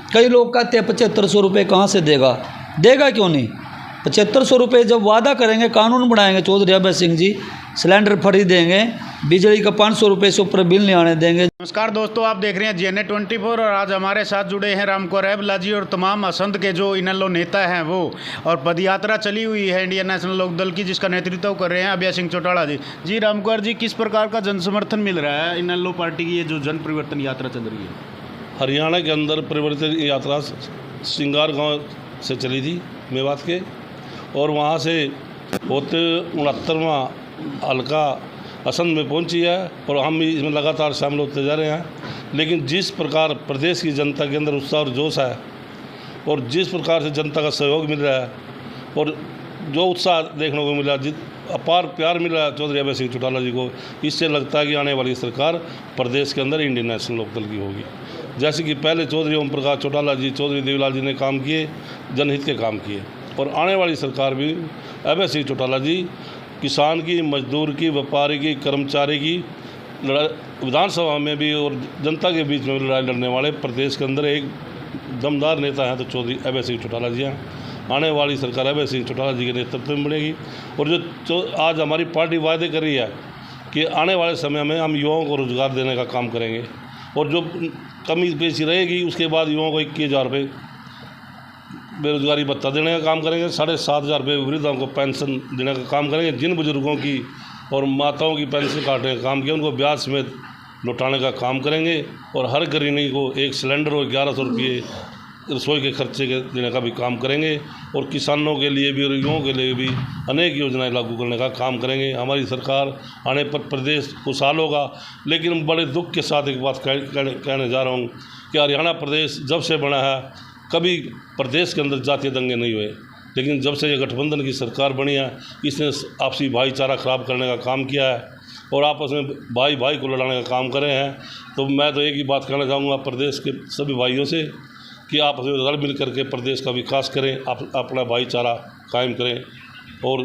कई लोग कहते हैं 7500 रुपये कहाँ से देगा, देगा क्यों नहीं। 7500 रुपये जब वादा करेंगे, कानून बनाएंगे चौधरी अभय सिंह जी, सिलेंडर फ्री देंगे, बिजली का 500 रुपये से ऊपर बिल नहीं आने देंगे। नमस्कार दोस्तों, आप देख रहे हैं GNA 24 और आज हमारे साथ जुड़े हैं रामकुमार अहबला जी और तमाम असंध के जो इनेलो नेता हैं वो। और पदयात्रा चली हुई है इंडियन नेशनल लोकदल की, जिसका नेतृत्व कर रहे हैं अभय सिंह चौटाला जी। जी रामकुमार जी, किस प्रकार का जन समर्थन मिल रहा है इनेलो पार्टी की ये जो जन परिवर्तन यात्रा चल रही है? हरियाणा के अंदर परिवर्तन यात्रा सिंगार गांव से चली थी मेवात के, और वहां से होते 69वां हल्का असंध में पहुंची है और हम भी इसमें लगातार शामिल होते जा रहे हैं। लेकिन जिस प्रकार प्रदेश की जनता के अंदर उत्साह और जोश है और जिस प्रकार से जनता का सहयोग मिल रहा है और जो उत्साह देखने को मिला, अपार प्यार मिल रहा है चौधरी अभय सिंह चौटाला जी को, इससे लगता है कि आने वाली सरकार प्रदेश के अंदर इंडियन नेशनल लोकदल की होगी। जैसे कि पहले चौधरी ओम प्रकाश चौटाला जी, चौधरी देवीलाल जी ने काम किए, जनहित के काम किए, और आने वाली सरकार भी अभय सिंह चौटाला जी किसान की, मजदूर की, व्यापारी की, कर्मचारी की विधानसभा में भी और जनता के बीच में लड़ाई लड़ने वाले प्रदेश के अंदर एक दमदार नेता हैं तो चौधरी अभय सिंह चौटाला जी हैं। आने वाली सरकार अभय सिंह चौटाला जी के नेतृत्व में बनेगी। और जो आज हमारी पार्टी वायदे कर रही है कि आने वाले समय में हम युवाओं को रोज़गार देने का काम करेंगे, और जो कमी पेशी रहेगी उसके बाद युवाओं को 21,000 रुपये बेरोजगारी भत्ता देने का काम करेंगे, 7,500 रुपये वृद्धाओं को पेंशन देने का काम करेंगे। जिन बुजुर्गों की और माताओं की पेंशन काटने का काम किया उनको ब्याज समेत लौटाने का काम करेंगे, और हर गृहिणी को एक सिलेंडर और 1100 रुपये रसोई के खर्चे के देने का भी काम करेंगे, और किसानों के लिए भी और युवाओं के लिए भी अनेक योजनाएं लागू करने का काम करेंगे। हमारी सरकार आने पर प्रदेश खुशहाल होगा। लेकिन बड़े दुख के साथ एक बात कहने जा रहा हूँ कि हरियाणा प्रदेश जब से बना है कभी प्रदेश के अंदर जातीय दंगे नहीं हुए, लेकिन जब से ये गठबंधन की सरकार बनी है इसने आपसी भाईचारा ख़राब करने का काम किया है और आपस में भाई भाई को लड़ाने का काम कर रहे हैं। तो मैं तो एक ही बात कहना चाहूँगा प्रदेश के सभी भाइयों से कि आपस में रल मिल करके प्रदेश का विकास करें, आप अपना भाईचारा कायम करें। और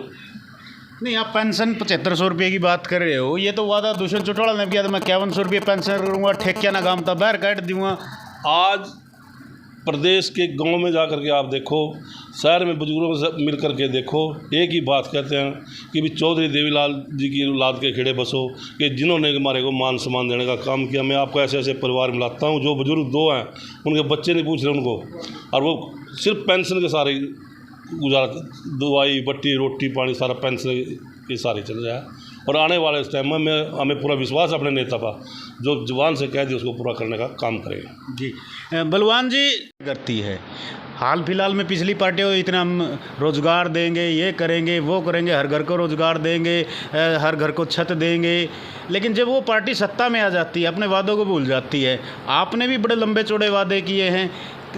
नहीं, आप पेंशन 7500 रुपये की बात कर रहे हो, ये तो वादा दुष्यंत चौटाला ने किया था, मैं 5100 रुपये पेंशन करूँगा, ठेकिया ना काम था, बाहर काट दूँगा। आज प्रदेश के गांव में जा कर के आप देखो, शहर में बुजुर्गों से मिल कर के देखो, एक ही बात कहते हैं कि भी चौधरी देवीलाल जी की औलाद के खेड़े बसो, कि जिन्होंने हमारे को मान सम्मान देने का काम किया। मैं आपको ऐसे ऐसे परिवार मिलाता हूँ जो बुजुर्ग 2 हैं, उनके बच्चे नहीं पूछ रहे उनको, और वो सिर्फ पेंशन के सारे गुजारा, दवाई बट्टी रोटी पानी सारा पेंशन के सारे चल रहा है। और आने वाले इस टाइम में हमें पूरा विश्वास अपने नेता का, जो जवान से कह दिया उसको पूरा करने का काम करेगा। जी बलवान जी, करती है हाल फिलहाल में पिछली पार्टियों इतना हम रोज़गार देंगे, ये करेंगे, वो करेंगे, हर घर को रोज़गार देंगे, हर घर को छत देंगे, लेकिन जब वो पार्टी सत्ता में आ जाती है अपने वादों को भूल जाती है। आपने भी बड़े लंबे चौड़े वादे किए हैं,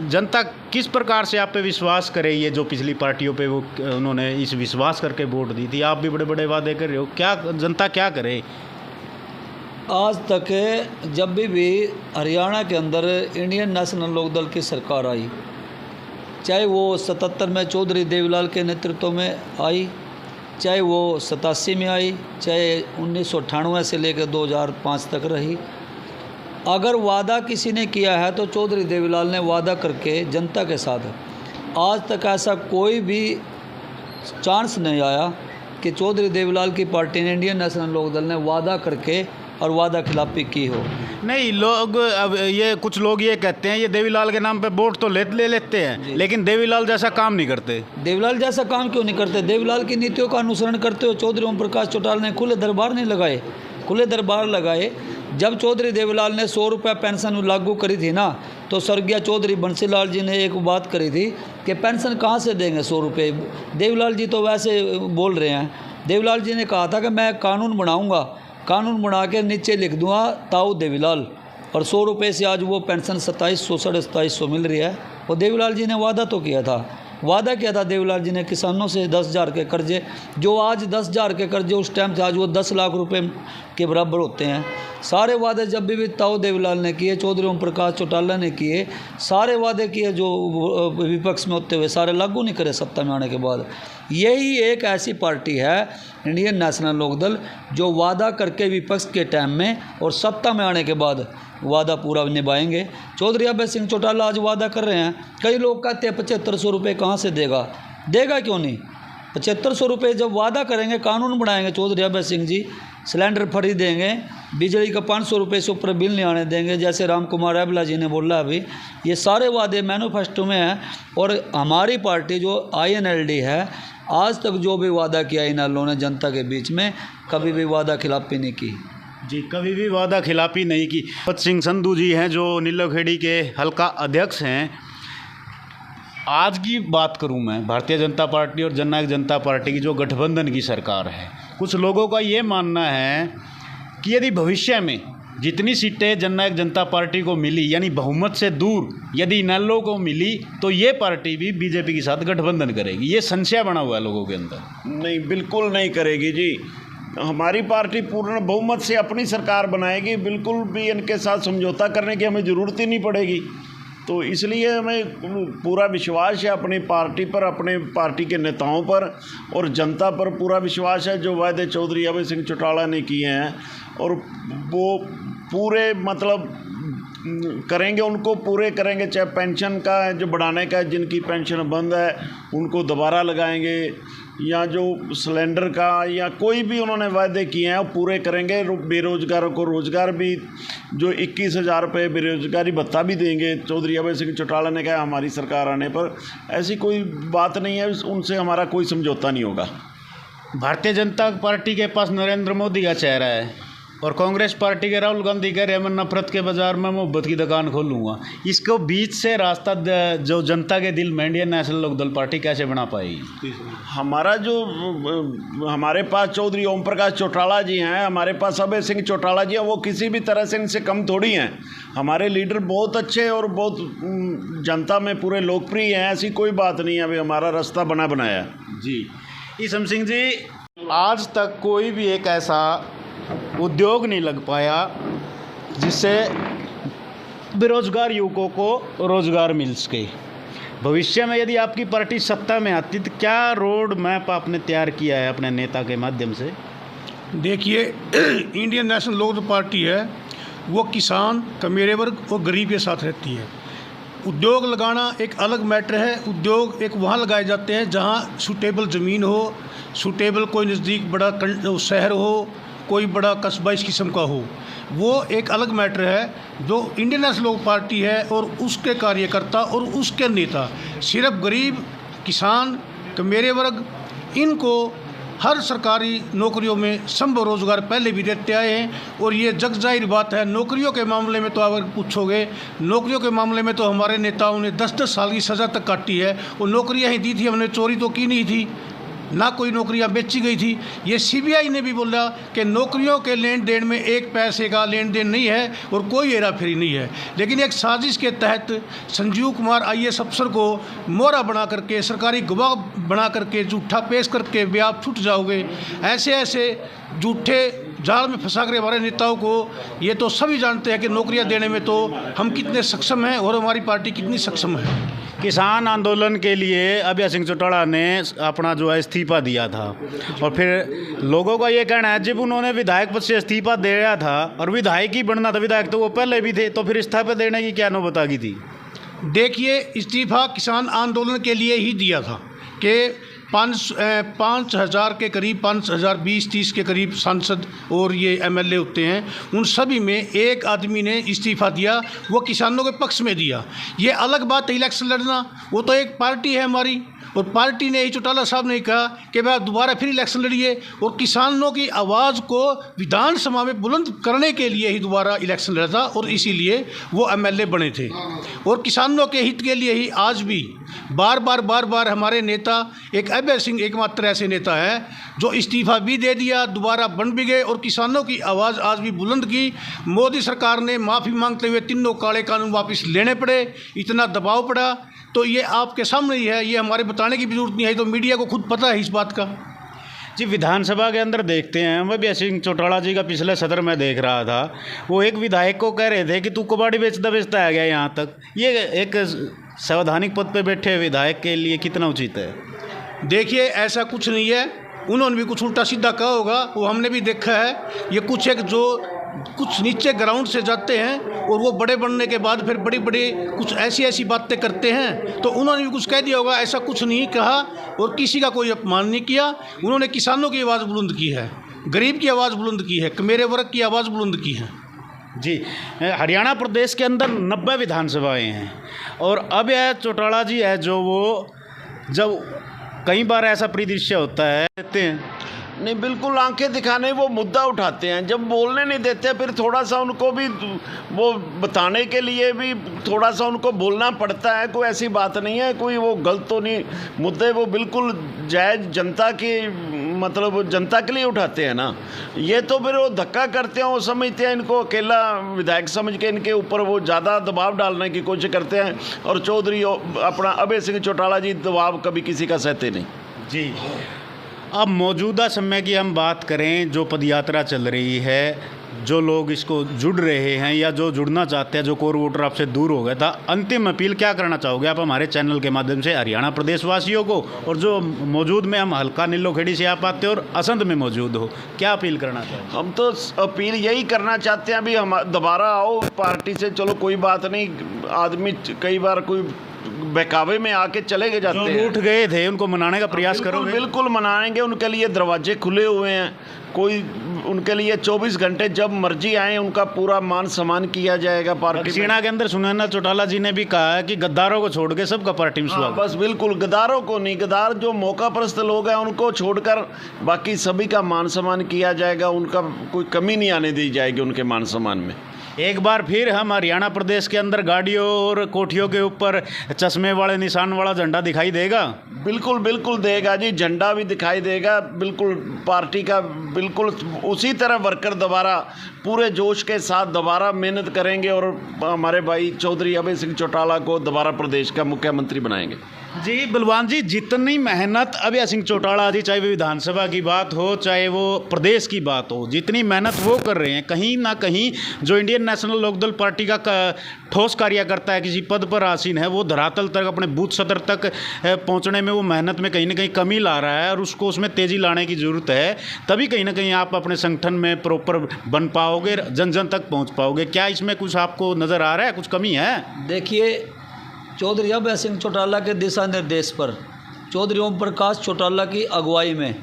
जनता किस प्रकार से आप पे विश्वास करे? ये जो पिछली पार्टियों पे वो उन्होंने इस विश्वास करके वोट दी थी, आप भी बड़े बड़े वादे कर रहे हो, क्या जनता क्या करे? आज तक जब भी हरियाणा के अंदर इंडियन नेशनल लोकदल की सरकार आई, चाहे वो 77 में चौधरी देवीलाल के नेतृत्व में आई, चाहे वो 87 में आई, चाहे 1998 से लेकर 2005 तक रही, अगर वादा किसी ने किया है तो चौधरी देवीलाल ने वादा करके जनता के साथ, आज तक ऐसा कोई भी चांस नहीं आया कि चौधरी देवीलाल की पार्टी ने, इंडियन नेशनल लोकदल ने वादा करके और वादा खिलाफी की हो। नहीं, लोग अब ये कुछ लोग ये कहते हैं ये देवीलाल के नाम पे वोट तो ले लेते हैं, लेकिन देवीलाल जैसा काम नहीं करते। देवीलाल जैसा काम क्यों नहीं करते? देवीलाल की नीतियों का अनुसरण करते हुए चौधरी ओम प्रकाश चौटाला ने खुले दरबार नहीं लगाए, खुले दरबार लगाए। जब चौधरी देवीलाल ने 100 रुपये पेंशन लागू करी थी ना, तो स्वर्गीय चौधरी बंसीलाल जी ने एक बात करी थी कि पेंशन कहाँ से देंगे 100 रुपये। देवीलाल जी तो वैसे बोल रहे हैं। देवीलाल जी ने कहा था कि मैं कानून बनाऊंगा, कानून बना के नीचे लिख दूंगा ताऊ देवीलाल, और 100 रुपये से आज वो पेंशन 2700 2700 मिल रही है। और देवीलाल जी ने वादा तो किया था, वादा किया था देवीलाल जी ने किसानों से 10,000 के कर्जे, जो आज 10,000 के कर्जे उस टाइम से आज वो 10 लाख रुपए के बराबर होते हैं। सारे वादे जब भी ताऊ देवीलाल ने किए, चौधरी ओम प्रकाश चौटाला ने किए, सारे वादे किए जो विपक्ष में होते हुए सारे लागू नहीं करे सत्ता में आने के बाद। यही एक ऐसी पार्टी है इंडियन नेशनल लोकदल जो वादा करके विपक्ष के टाइम में और सत्ता में आने के बाद वादा पूरा निभाएंगे। चौधरी अभय सिंह चौटाला आज वादा कर रहे हैं, कई लोग कहते हैं 7500 रुपये कहाँ से देगा, देगा क्यों नहीं? 7500 रुपये जब वादा करेंगे, कानून बनाएंगे चौधरी अभय सिंह जी, सिलेंडर फ्री देंगे, बिजली का 500 रुपये से ऊपर बिल नहीं आने देंगे, जैसे राम कुमार अबला जी ने बोला अभी, ये सारे वादे मैनिफेस्टो में हैं। और हमारी पार्टी जो INLD है, आज तक जो भी वादा किया इन्होंने ने जनता के बीच में, कभी भी वादा खिलाफी नहीं की जी, कभी भी वादा खिलाफी नहीं की। भगत सिंह संधू जी हैं जो नीलोखेड़ी के हल्का अध्यक्ष हैं। आज की बात करूं मैं, भारतीय जनता पार्टी और जननायक जनता पार्टी की जो गठबंधन की सरकार है, कुछ लोगों का ये मानना है कि यदि भविष्य में जितनी सीटें जननायक जनता पार्टी को मिली, यानी बहुमत से दूर यदि इनेलो को मिली, तो ये पार्टी भी बीजेपी के साथ गठबंधन करेगी। ये संशय बना हुआ है लोगों के अंदर। नहीं, बिल्कुल नहीं करेगी जी। हमारी पार्टी पूर्ण बहुमत से अपनी सरकार बनाएगी, बिल्कुल भी इनके साथ समझौता करने की हमें ज़रूरत ही नहीं पड़ेगी। तो इसलिए हमें पूरा विश्वास है अपनी पार्टी पर, अपने पार्टी के नेताओं पर और जनता पर पूरा विश्वास है। जो वायदे चौधरी अभय सिंह चौटाला ने किए हैं और वो पूरे मतलब करेंगे, उनको पूरे करेंगे। चाहे पेंशन का जो बढ़ाने का, जिनकी पेंशन बंद है उनको दोबारा लगाएंगे, या जो सिलेंडर का या कोई भी उन्होंने वायदे किए हैं वो पूरे करेंगे। बेरोज़गारों को रोज़गार भी, जो 21,000 रुपये बेरोज़गारी भत्ता भी देंगे। चौधरी अभय सिंह चौटाला ने कहा हमारी सरकार आने पर ऐसी कोई बात नहीं है, उनसे हमारा कोई समझौता नहीं होगा। भारतीय जनता पार्टी के पास नरेंद्र मोदी का चेहरा है और कांग्रेस पार्टी के राहुल गांधी कह रहे हैं मैं नफरत के बाजार में मोहब्बत की दुकान खोलूँगा। इसको बीच से रास्ता जो जनता के दिल में इंडियन नेशनल लोकदल पार्टी कैसे बना पाएगी? हमारा जो हमारे पास चौधरी ओम प्रकाश चौटाला जी हैं, हमारे पास अभय सिंह चौटाला जी हैं, वो किसी भी तरह से इनसे कम थोड़ी हैं। हमारे लीडर बहुत अच्छे और बहुत जनता में पूरे लोकप्रिय हैं, ऐसी कोई बात नहीं है। अभी हमारा रास्ता बना बनाया है जी। ईसम सिंह जी, आज तक कोई भी एक ऐसा उद्योग नहीं लग पाया जिससे बेरोजगार युवकों को रोजगार मिल सके। भविष्य में यदि आपकी पार्टी सत्ता में आती तो क्या रोड मैप आपने तैयार किया है अपने नेता के माध्यम से? देखिए, इंडियन नेशनल लोकदल पार्टी है वो किसान, कमेरे वर्ग और गरीब के साथ रहती है। उद्योग लगाना एक अलग मैटर है। उद्योग एक वहाँ लगाए जाते हैं जहाँ सूटेबल ज़मीन हो, सूटेबल कोई नज़दीक बड़ा शहर हो, कोई बड़ा कस्बा इस किस्म का हो, वो एक अलग मैटर है। जो इंडियन नेशनल लोकदल पार्टी है और उसके कार्यकर्ता और उसके नेता सिर्फ गरीब, किसान, कमेरे वर्ग, इनको हर सरकारी नौकरियों में संभव रोज़गार पहले भी देते आए हैं। और ये जग जाहिर बात है, नौकरियों के मामले में तो अगर पूछोगे, नौकरियों के मामले में तो हमारे नेताओं ने 10-10 साल की सज़ा तक काटी है। और नौकरियाँ ही दी थी, हमने चोरी तो की नहीं थी, ना कोई नौकरियां बेची गई थी। ये CBI ने भी बोला कि नौकरियों के लेन देन में एक पैसे का लेन देन नहीं है और कोई हेरा फेरी नहीं है। लेकिन एक साजिश के तहत संजीव कुमार IAS अफसर को मोहरा बना करके, सरकारी गवाह बना करके, झूठा पेश करके वे आप छूट जाओगे। ऐसे ऐसे झूठे जाल में फंसा कर हमारे नेताओं को, ये तो सभी जानते हैं कि नौकरियां देने में तो हम कितने सक्षम हैं और हमारी पार्टी कितनी सक्षम है। किसान आंदोलन के लिए अभय सिंह चौटाला ने अपना जो है इस्तीफा दिया था और फिर लोगों का ये कहना है जब उन्होंने विधायक पद से इस्तीफा दिया था और विधायक ही बनना था, विधायक तो वो पहले भी थे, तो फिर इस्तीफा देने की क्या नौबत आ गई थी? देखिए, इस्तीफा किसान आंदोलन के लिए ही दिया था कि 5,000 के करीब, 5,020-30 के करीब सांसद और ये MLA होते हैं, उन सभी में एक आदमी ने इस्तीफा दिया, वो किसानों के पक्ष में दिया। ये अलग बात है इलेक्शन लड़ना, वो तो एक पार्टी है हमारी, और पार्टी ने ही, चौटाला साहब ने कहा कि भाई दोबारा फिर इलेक्शन लड़िए, और किसानों की आवाज़ को विधानसभा में बुलंद करने के लिए ही दोबारा इलेक्शन लड़ा था और इसीलिए वो MLA बने थे। और किसानों के हित के लिए ही आज भी बार बार हमारे नेता, एक अभय सिंह एकमात्र ऐसे नेता है जो इस्तीफा भी दे दिया, दोबारा बन भी गए और किसानों की आवाज़ आज भी बुलंद की। मोदी सरकार ने माफ़ी मांगते हुए तीनों काले कानून वापस लेने पड़े, इतना दबाव पड़ा, तो ये आपके सामने ही है, ये हमारे बताने की भी जरूरत नहीं है, तो मीडिया को खुद पता है इस बात का। जी, विधानसभा के अंदर देखते हैं, मैं भी सिंह चौटाला जी का पिछले सत्र में देख रहा था, वो एक विधायक को कह रहे थे कि तू कबाड़ी बेचता आ गया यहाँ तक। ये एक संवैधानिक पद पे बैठे विधायक के लिए कितना उचित है? देखिए, ऐसा कुछ नहीं है, उन्होंने भी कुछ उल्टा सीधा कहा होगा, वो हमने भी देखा है। ये कुछ एक जो कुछ नीचे ग्राउंड से जाते हैं और वो बड़े बनने के बाद फिर बड़ी बड़ी कुछ ऐसी बातें करते हैं, तो उन्होंने भी कुछ कह दिया होगा। ऐसा कुछ नहीं कहा और किसी का कोई अपमान नहीं किया। उन्होंने किसानों की आवाज़ बुलंद की है, गरीब की आवाज़ बुलंद की है, मेरे वर्ग की आवाज़ बुलंद की है। जी, हरियाणा प्रदेश के अंदर 90 विधानसभाएं हैं और अब यह चौटाला जी है जो वो जब कई बार ऐसा परिदृश्य होता है देते हैं। नहीं, बिल्कुल आंखें दिखाने वो मुद्दा उठाते हैं, जब बोलने नहीं देते फिर थोड़ा सा उनको भी वो बताने के लिए भी थोड़ा सा उनको बोलना पड़ता है। कोई ऐसी बात नहीं है, कोई वो गलत तो नहीं, मुद्दे वो बिल्कुल जायज़ जनता की मतलब जनता के लिए उठाते हैं ना। ये तो फिर वो धक्का करते हैं, वो समझते हैं इनको अकेला विधायक समझ के इनके ऊपर वो ज़्यादा दबाव डालने की कोशिश करते हैं। और चौधरी अपना अभय सिंह चौटाला जी दबाव कभी किसी का सहते नहीं। जी, अब मौजूदा समय की हम बात करें, जो पदयात्रा चल रही है, जो लोग इसको जुड़ रहे हैं या जो जुड़ना चाहते हैं, जो कोर वोटर आपसे दूर हो गया था, अंतिम अपील क्या करना चाहोगे आप हमारे चैनल के माध्यम से हरियाणा प्रदेश वासियों को, और जो मौजूद में हम हल्का नीलोखेड़ी से आप आते हो और असंध में मौजूद हो, क्या अपील करना चाहोगे? हम तो अपील यही करना चाहते हैं, अभी हम दोबारा आओ पार्टी से, चलो कोई बात नहीं, आदमी कई बार कोई बहकावे में आके चले गए जाते हैं, उठ गए थे, उनको मनाने का प्रयास करोगे? बिल्कुल मनाएंगे, उनके लिए दरवाजे खुले हुए हैं, कोई उनके लिए 24 घंटे जब मर्जी आए उनका पूरा मान सम्मान किया जाएगा। पार्टी हरियाणा के अंदर सुनैना चौटाला जी ने भी कहा है कि गद्दारों को छोड़ के सबका पार्टी में स्वागत। बस बिल्कुल, गद्दारों को नहीं, गद्दार जो मौका परस्त लोग हैं उनको छोड़कर बाकी सभी का मान सम्मान किया जाएगा, उनका कोई कमी नहीं आने दी जाएगी उनके मान सम्मान में। एक बार फिर हम हरियाणा प्रदेश के अंदर गाड़ियों और कोठियों के ऊपर चश्मे वाले निशान वाला झंडा दिखाई देगा? बिल्कुल बिल्कुल देगा जी, झंडा भी दिखाई देगा, बिल्कुल पार्टी का बिल्कुल उसी तरह वर्कर दोबारा पूरे जोश के साथ दोबारा मेहनत करेंगे और हमारे भाई चौधरी अभय सिंह चौटाला को दोबारा प्रदेश का मुख्यमंत्री बनाएंगे। जी बलवान जी, जितनी मेहनत अभय सिंह चौटाला जी, चाहे वो विधानसभा की बात हो चाहे वो प्रदेश की बात हो, जितनी मेहनत वो कर रहे हैं, कहीं ना कहीं जो इंडियन नेशनल लोकदल पार्टी का ठोस कार्यकर्ता है, किसी पद पर आसीन है, वो धरातल तक अपने बूथ सदर तक पहुंचने में वो मेहनत में कहीं ना कहीं कमी ला रहा है और उसको उसमें तेज़ी लाने की ज़रूरत है। तभी कहीं ना कहीं आप अपने संगठन में प्रॉपर बन पाओगे, जन जन तक पहुँच पाओगे। क्या इसमें कुछ आपको नज़र आ रहा है, कुछ कमी है? देखिए, चौधरी अभय सिंह चौटाला के दिशा निर्देश पर चौधरी ओम प्रकाश चौटाला की अगुवाई में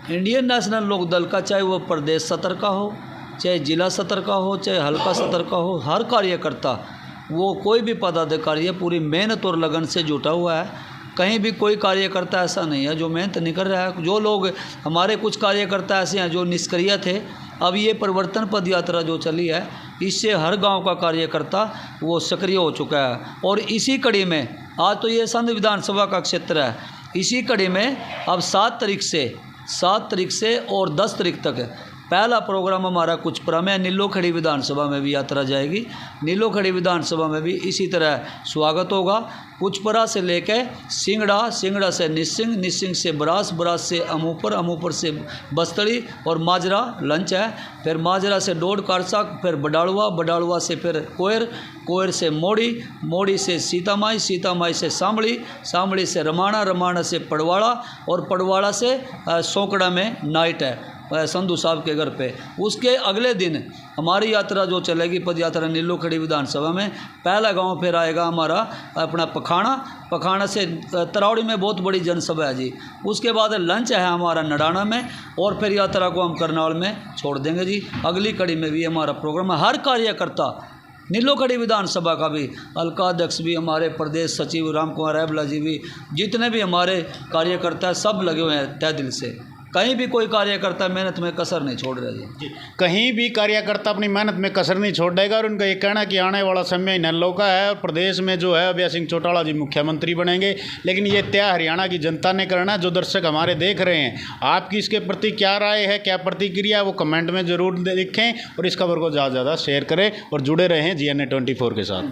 इंडियन नेशनल लोकदल का, चाहे वो प्रदेश सत्र का हो, चाहे जिला सत्र का हो, चाहे हल्का सत्र का हो, हर कार्यकर्ता, वो कोई भी पदाधिकारी है, पूरी मेहनत और लगन से जुटा हुआ है। कहीं भी कोई कार्यकर्ता ऐसा नहीं है जो मेहनत नहीं कर रहा है। जो लोग हमारे कुछ कार्यकर्ता ऐसे हैं जो निष्क्रिय थे, अब ये परिवर्तन पद यात्रा जो चली है, इससे हर गांव का कार्यकर्ता वो सक्रिय हो चुका है। और इसी कड़ी में आज तो ये संध विधानसभा का क्षेत्र है, इसी कड़ी में अब 7 तारीख से और 10 तारीख तक पहला प्रोग्राम हमारा कुचपुरा में, नीलोखेड़ी विधानसभा में भी यात्रा जाएगी। नीलोखेड़ी विधानसभा में भी इसी तरह स्वागत होगा। कुचपुरा से लेकर सिंगड़ा से निसिंग से बरास से अमूपर से बस्तड़ी और माजरा लंच है। फिर माजरा से डोड कारसा, फिर बडाड़ुआ से फिर कोयर से मोड़ी से सीतामाई से सांबड़ी से रमाणा से पड़वाड़ा और पड़वाड़ा से सोकड़ा में नाइट है संधू साहब के घर पे। उसके अगले दिन हमारी यात्रा जो चलेगी, पद यात्रा नीलोखेड़ी विधानसभा में पहला गांव फिर आएगा हमारा अपना पखाना से तरावड़ी में बहुत बड़ी जनसभा है जी। उसके बाद लंच है हमारा नडाना में और फिर यात्रा को हम करनाल में छोड़ देंगे जी। अगली कड़ी में भी हमारा प्रोग्राम है। हर कार्यकर्ता नीलोखेड़ी विधानसभा का भी, हल्का अध्यक्ष भी, हमारे प्रदेश सचिव राम कुमार ऐबला जी भी, जितने भी हमारे कार्यकर्ता सब लगे हुए हैं तय दिल से। कहीं भी कोई कार्यकर्ता मेहनत में कसर नहीं छोड़ रहा जी। कहीं भी कार्यकर्ता अपनी मेहनत में कसर नहीं छोड़ेगा और उनका ये कहना कि आने वाला समय नल्लो का है और प्रदेश में जो है अभय सिंह चौटाला जी मुख्यमंत्री बनेंगे। लेकिन ये तय हरियाणा की जनता ने करना है। जो दर्शक हमारे देख रहे हैं, आपकी इसके प्रति क्या राय है, क्या प्रतिक्रिया है, वो कमेंट में ज़रूर लिखें और इस खबर को ज़्यादा से ज़्यादा शेयर करें और जुड़े रहें GNA 24 के साथ।